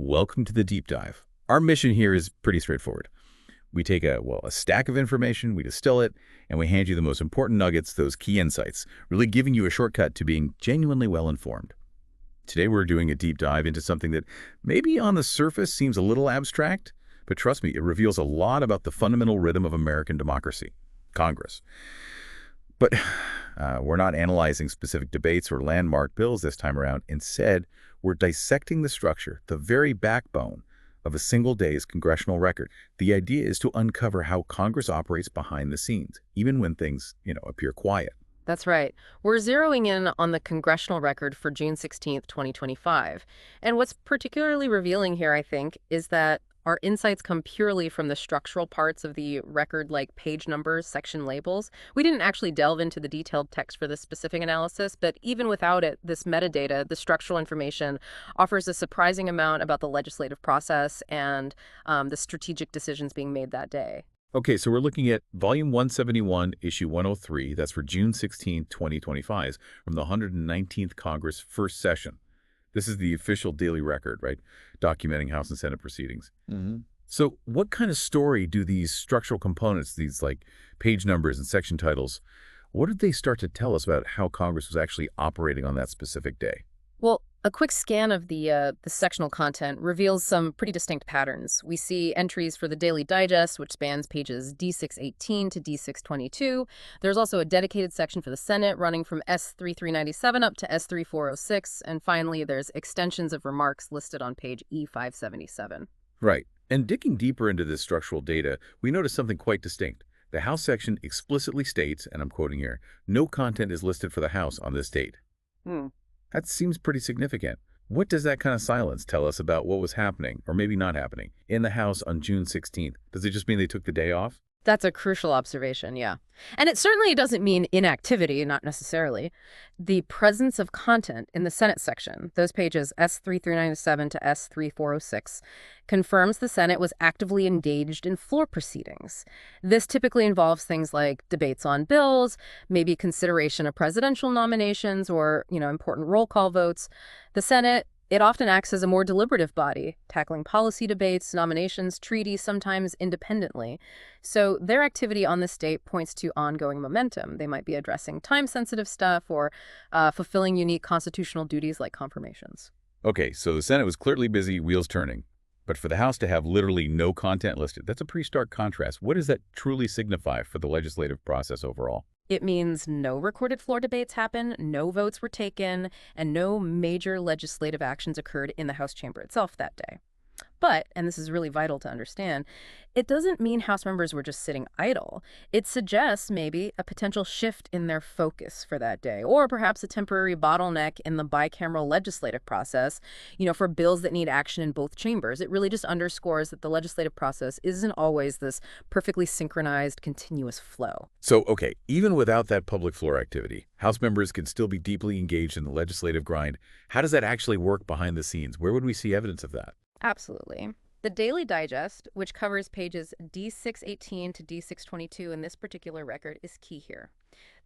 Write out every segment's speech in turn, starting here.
Welcome to the deep dive. Our mission here is pretty straightforward. We take a stack of information, we distill it, and we hand you the most important nuggets, those key insights, really giving you a shortcut to being genuinely well-informed. Today we're doing a deep dive into something that maybe on the surface seems a little abstract, but trust me, it reveals a lot about the fundamental rhythm of American democracy, Congress. But we're not analyzing specific debates or landmark bills this time around. Instead, we're dissecting the structure, the very backbone of a single day's congressional record. The idea is to uncover how Congress operates behind the scenes, even when things, appear quiet. That's right. We're zeroing in on the Congressional Record for June 16th, 2025. And what's particularly revealing here, I think, is that our insights come purely from the structural parts of the record, like page numbers, section labels. We didn't actually delve into the detailed text for this specific analysis, but even without it, this metadata, the structural information, offers a surprising amount about the legislative process and the strategic decisions being made that day. Okay, so we're looking at Volume 171, Issue 103. That's for June 16, 2025, from the 119th Congress First Session. This is the official daily record, right? Documenting House and Senate proceedings. So what kind of story do these structural components, these like page numbers and section titles, what did they start to tell us about how Congress was actually operating on that specific day? Well, a quick scan of the sectional content reveals some pretty distinct patterns. We see entries for the Daily Digest, which spans pages D618 to D622. There's also a dedicated section for the Senate running from S3397 up to S3406. And finally, there's extensions of remarks listed on page E577. Right. And digging deeper into this structural data, we notice something quite distinct. The House section explicitly states, and I'm quoting here, no content is listed for the House on this date. That seems pretty significant. What does that kind of silence tell us about what was happening, or maybe not happening, in the House on June 16th? Does it just mean they took the day off? That's a crucial observation, yeah. And it certainly doesn't mean inactivity, not necessarily. The presence of content in the Senate section, those pages S3397 to S3406, confirms the Senate was actively engaged in floor proceedings. This typically involves things like debates on bills, maybe consideration of presidential nominations, or, important roll call votes. The Senate, it often acts as a more deliberative body, tackling policy debates, nominations, treaties, sometimes independently. So their activity on this date points to ongoing momentum. They might be addressing time-sensitive stuff or fulfilling unique constitutional duties like confirmations. Okay, so the Senate was clearly busy, wheels turning. But for the House to have literally no content listed, that's a pretty stark contrast. What does that truly signify for the legislative process overall? It means no recorded floor debates happened, no votes were taken, and no major legislative actions occurred in the House chamber itself that day. But, and this is really vital to understand, it doesn't mean House members were just sitting idle. It suggests maybe a potential shift in their focus for that day, or perhaps a temporary bottleneck in the bicameral legislative process, for bills that need action in both chambers. It really just underscores that the legislative process isn't always this perfectly synchronized, continuous flow. So, okay, even without that public floor activity, House members can still be deeply engaged in the legislative grind. How does that actually work behind the scenes? Where would we see evidence of that? Absolutely. The Daily Digest, which covers pages D618 to D622 in this particular record, is key here.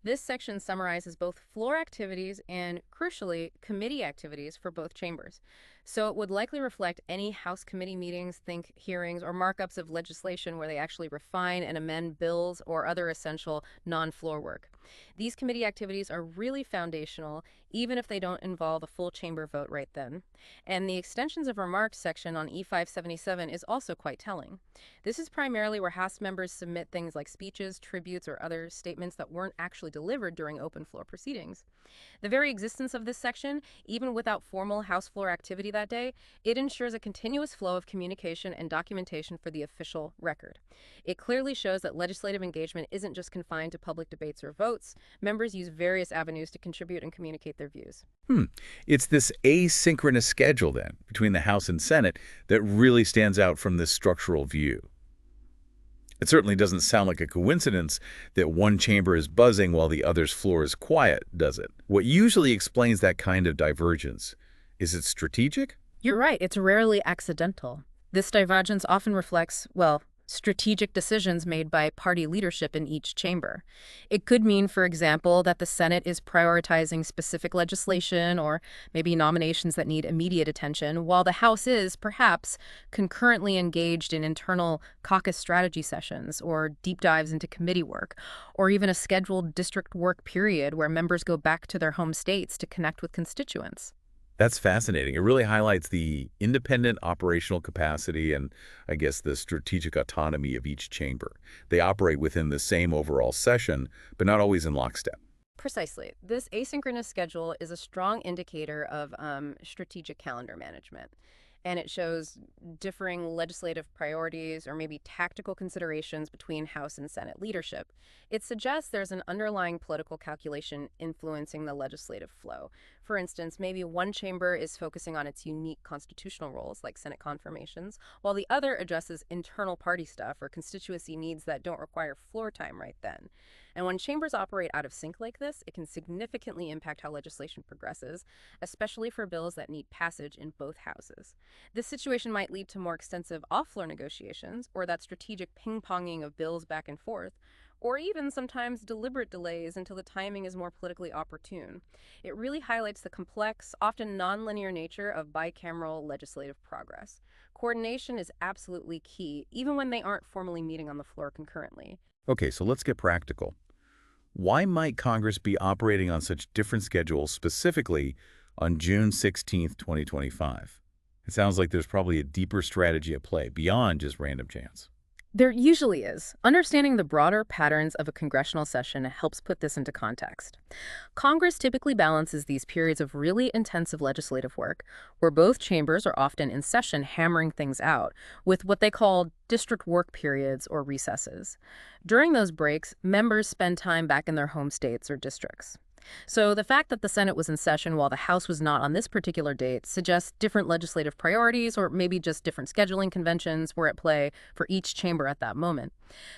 This section summarizes both floor activities and, crucially, committee activities for both chambers. So it would likely reflect any House committee meetings, hearings, or markups of legislation where they actually refine and amend bills or other essential non-floor work. These committee activities are really foundational, even if they don't involve a full chamber vote right then. And the extensions of remarks section on E577 is also quite telling. This is primarily where House members submit things like speeches, tributes, or other statements that weren't actually delivered during open floor proceedings. The very existence of this section, even without formal House floor activity that day, it ensures a continuous flow of communication and documentation for the official record. It clearly shows that legislative engagement isn't just confined to public debates or votes. Members use various avenues to contribute and communicate their views. It's this asynchronous schedule, then, between the House and Senate that really stands out from this structural view. It certainly doesn't sound like a coincidence that one chamber is buzzing while the other's floor is quiet, does it? What usually explains that kind of divergence? Is it strategic? You're right. It's rarely accidental. This divergence often reflects, strategic decisions made by party leadership in each chamber. It could mean, for example, that the Senate is prioritizing specific legislation or maybe nominations that need immediate attention, while the House is, perhaps, concurrently engaged in internal caucus strategy sessions or deep dives into committee work, or even a scheduled district work period where members go back to their home states to connect with constituents. That's fascinating. It really highlights the independent operational capacity and, I guess, the strategic autonomy of each chamber. They operate within the same overall session, but not always in lockstep. Precisely. This asynchronous schedule is a strong indicator of strategic calendar management. And it shows differing legislative priorities or maybe tactical considerations between House and Senate leadership. It suggests there's an underlying political calculation influencing the legislative flow. For instance, maybe one chamber is focusing on its unique constitutional roles, like Senate confirmations, while the other addresses internal party stuff or constituency needs that don't require floor time right then. And when chambers operate out of sync like this, it can significantly impact how legislation progresses, especially for bills that need passage in both houses. This situation might lead to more extensive off-floor negotiations, or that strategic ping-ponging of bills back and forth, or even sometimes deliberate delays until the timing is more politically opportune. It really highlights the complex, often nonlinear nature of bicameral legislative progress. Coordination is absolutely key, even when they aren't formally meeting on the floor concurrently. Okay, so let's get practical. Why might Congress be operating on such different schedules specifically on June 16th, 2025? It sounds like there's probably a deeper strategy at play beyond just random chance. There usually is. Understanding the broader patterns of a congressional session helps put this into context. Congress typically balances these periods of really intensive legislative work, where both chambers are often in session hammering things out, with what they call district work periods or recesses. During those breaks, members spend time back in their home states or districts. So the fact that the Senate was in session while the House was not on this particular date suggests different legislative priorities or maybe just different scheduling conventions were at play for each chamber at that moment.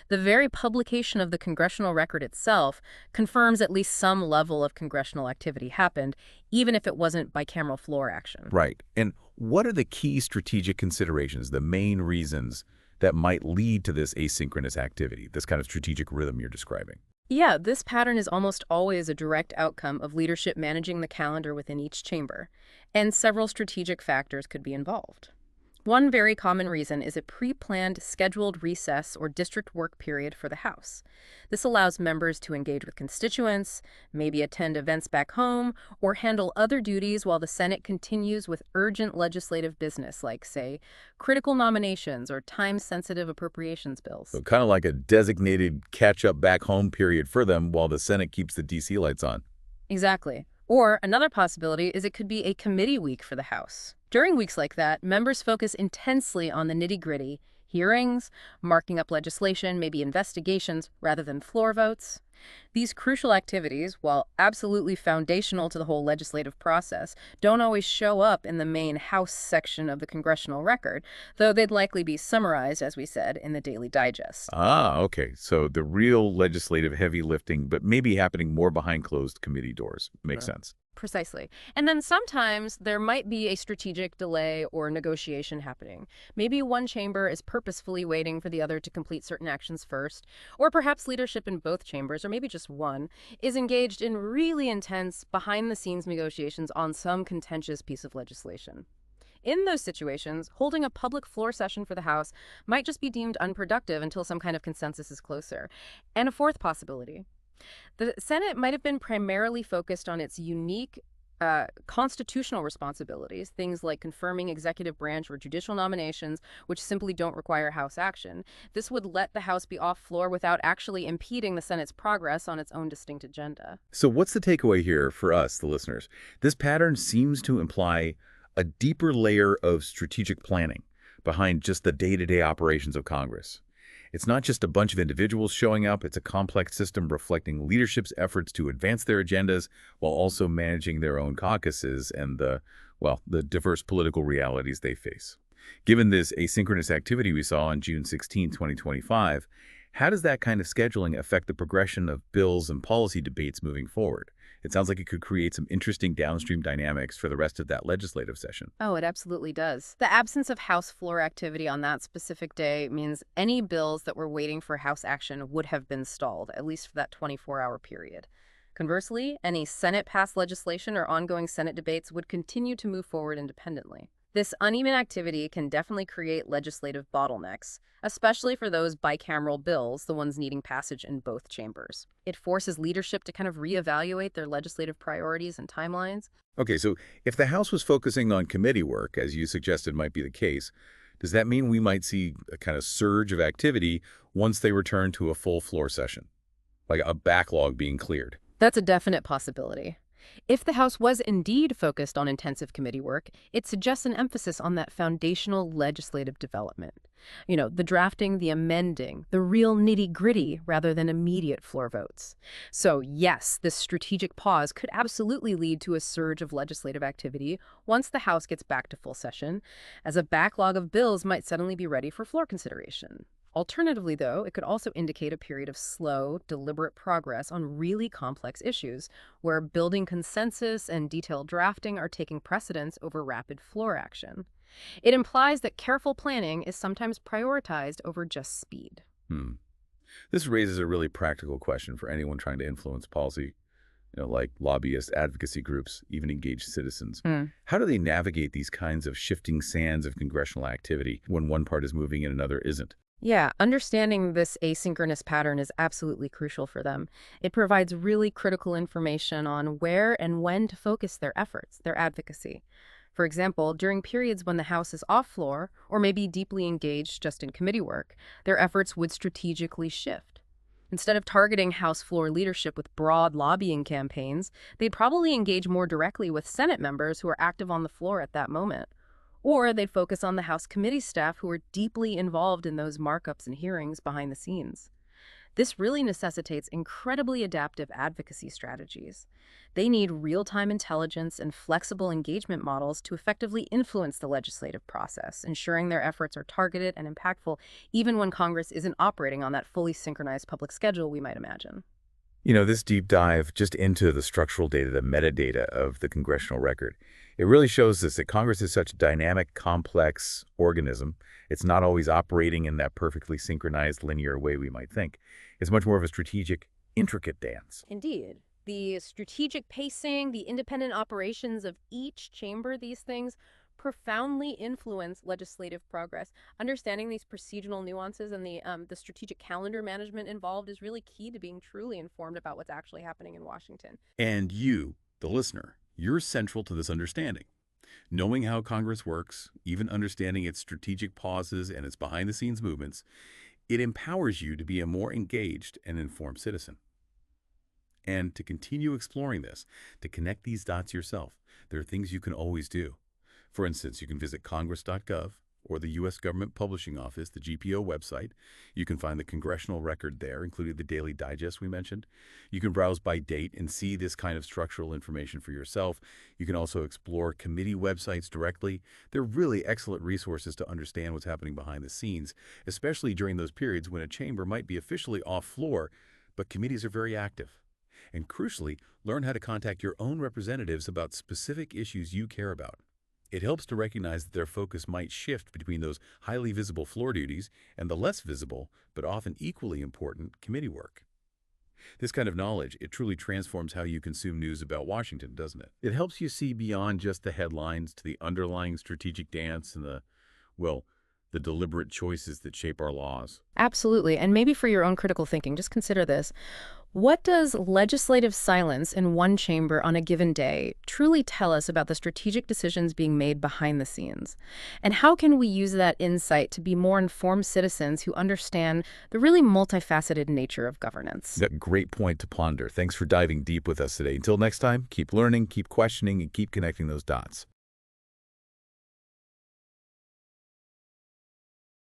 The very publication of the Congressional Record itself confirms at least some level of congressional activity happened, even if it wasn't bicameral floor action. Right. And what are the key strategic considerations, the main reasons that might lead to this asynchronous activity, this kind of strategic rhythm you're describing? Yeah, this pattern is almost always a direct outcome of leadership managing the calendar within each chamber, and several strategic factors could be involved. One very common reason is a pre-planned scheduled recess or district work period for the House. This allows members to engage with constituents, maybe attend events back home, or handle other duties while the Senate continues with urgent legislative business like, say, critical nominations or time-sensitive appropriations bills. So kind of like a designated catch-up back home period for them while the Senate keeps the DC lights on. Exactly. Or another possibility is it could be a committee week for the House. During weeks like that, members focus intensely on the nitty-gritty, hearings, marking up legislation, maybe investigations, rather than floor votes. These crucial activities, while absolutely foundational to the whole legislative process, don't always show up in the main House section of the Congressional Record, though they'd likely be summarized, as we said, in the Daily Digest. Ah, okay. So the real legislative heavy lifting, but maybe happening more behind closed committee doors. Makes sense. Precisely. And then sometimes there might be a strategic delay or negotiation happening. Maybe one chamber is purposefully waiting for the other to complete certain actions first, or perhaps leadership in both chambers, or maybe just one, is engaged in really intense, behind-the-scenes negotiations on some contentious piece of legislation. In those situations, holding a public floor session for the House might just be deemed unproductive until some kind of consensus is closer. And a fourth possibility. The Senate might have been primarily focused on its unique constitutional responsibilities, things like confirming executive branch or judicial nominations, which simply don't require House action. This would let the House be off floor without actually impeding the Senate's progress on its own distinct agenda. So what's the takeaway here for us, the listeners? This pattern seems to imply a deeper layer of strategic planning behind just the day-to-day operations of Congress. It's not just a bunch of individuals showing up, it's a complex system reflecting leadership's efforts to advance their agendas while also managing their own caucuses and the diverse political realities they face. Given this asynchronous activity we saw on June 16, 2025, how does that kind of scheduling affect the progression of bills and policy debates moving forward? It sounds like it could create some interesting downstream dynamics for the rest of that legislative session. Oh, it absolutely does. The absence of House floor activity on that specific day means any bills that were waiting for House action would have been stalled, at least for that 24-hour period. Conversely, any Senate-passed legislation or ongoing Senate debates would continue to move forward independently. This uneven activity can definitely create legislative bottlenecks, especially for those bicameral bills, the ones needing passage in both chambers. It forces leadership to kind of reevaluate their legislative priorities and timelines. Okay, so if the House was focusing on committee work, as you suggested might be the case, does that mean we might see a kind of surge of activity once they return to a full floor session, like a backlog being cleared? That's a definite possibility. If the House was indeed focused on intensive committee work, it suggests an emphasis on that foundational legislative development. The drafting, the amending, the real nitty-gritty rather than immediate floor votes. So yes, this strategic pause could absolutely lead to a surge of legislative activity once the House gets back to full session, as a backlog of bills might suddenly be ready for floor consideration. Alternatively, though, it could also indicate a period of slow, deliberate progress on really complex issues, where building consensus and detailed drafting are taking precedence over rapid floor action. It implies that careful planning is sometimes prioritized over just speed. This raises a really practical question for anyone trying to influence policy, like lobbyists, advocacy groups, even engaged citizens. How do they navigate these kinds of shifting sands of congressional activity when one part is moving and another isn't? Yeah, understanding this asynchronous pattern is absolutely crucial for them. It provides really critical information on where and when to focus their efforts, their advocacy. For example, during periods when the House is off floor, or maybe deeply engaged just in committee work, their efforts would strategically shift. Instead of targeting House floor leadership with broad lobbying campaigns, they'd probably engage more directly with Senate members who are active on the floor at that moment. Or they'd focus on the House committee staff who are deeply involved in those markups and hearings behind the scenes. This really necessitates incredibly adaptive advocacy strategies. They need real-time intelligence and flexible engagement models to effectively influence the legislative process, ensuring their efforts are targeted and impactful, even when Congress isn't operating on that fully synchronized public schedule we might imagine. This deep dive just into the structural data, the metadata of the congressional record, it really shows us that Congress is such a dynamic, complex organism. It's not always operating in that perfectly synchronized, linear way we might think. It's much more of a strategic, intricate dance. Indeed. The strategic pacing, the independent operations of each chamber, these things profoundly influence legislative progress. Understanding these procedural nuances and the strategic calendar management involved is really key to being truly informed about what's actually happening in Washington. And you, the listener, you're central to this understanding. Knowing how Congress works, even understanding its strategic pauses and its behind-the-scenes movements, it empowers you to be a more engaged and informed citizen. And to continue exploring this, to connect these dots yourself, there are things you can always do. For instance, you can visit congress.gov or the U.S. Government Publishing Office, the GPO website. You can find the Congressional Record there, including the Daily Digest we mentioned. You can browse by date and see this kind of structural information for yourself. You can also explore committee websites directly. They're really excellent resources to understand what's happening behind the scenes, especially during those periods when a chamber might be officially off floor, but committees are very active. And crucially, learn how to contact your own representatives about specific issues you care about. It helps to recognize that their focus might shift between those highly visible floor duties and the less visible, but often equally important, committee work. This kind of knowledge, it truly transforms how you consume news about Washington, doesn't it? It helps you see beyond just the headlines to the underlying strategic dance and the deliberate choices that shape our laws. Absolutely. And maybe for your own critical thinking, just consider this. What does legislative silence in one chamber on a given day truly tell us about the strategic decisions being made behind the scenes? And how can we use that insight to be more informed citizens who understand the really multifaceted nature of governance? That's a great point to ponder. Thanks for diving deep with us today. Until next time, keep learning, keep questioning, and keep connecting those dots.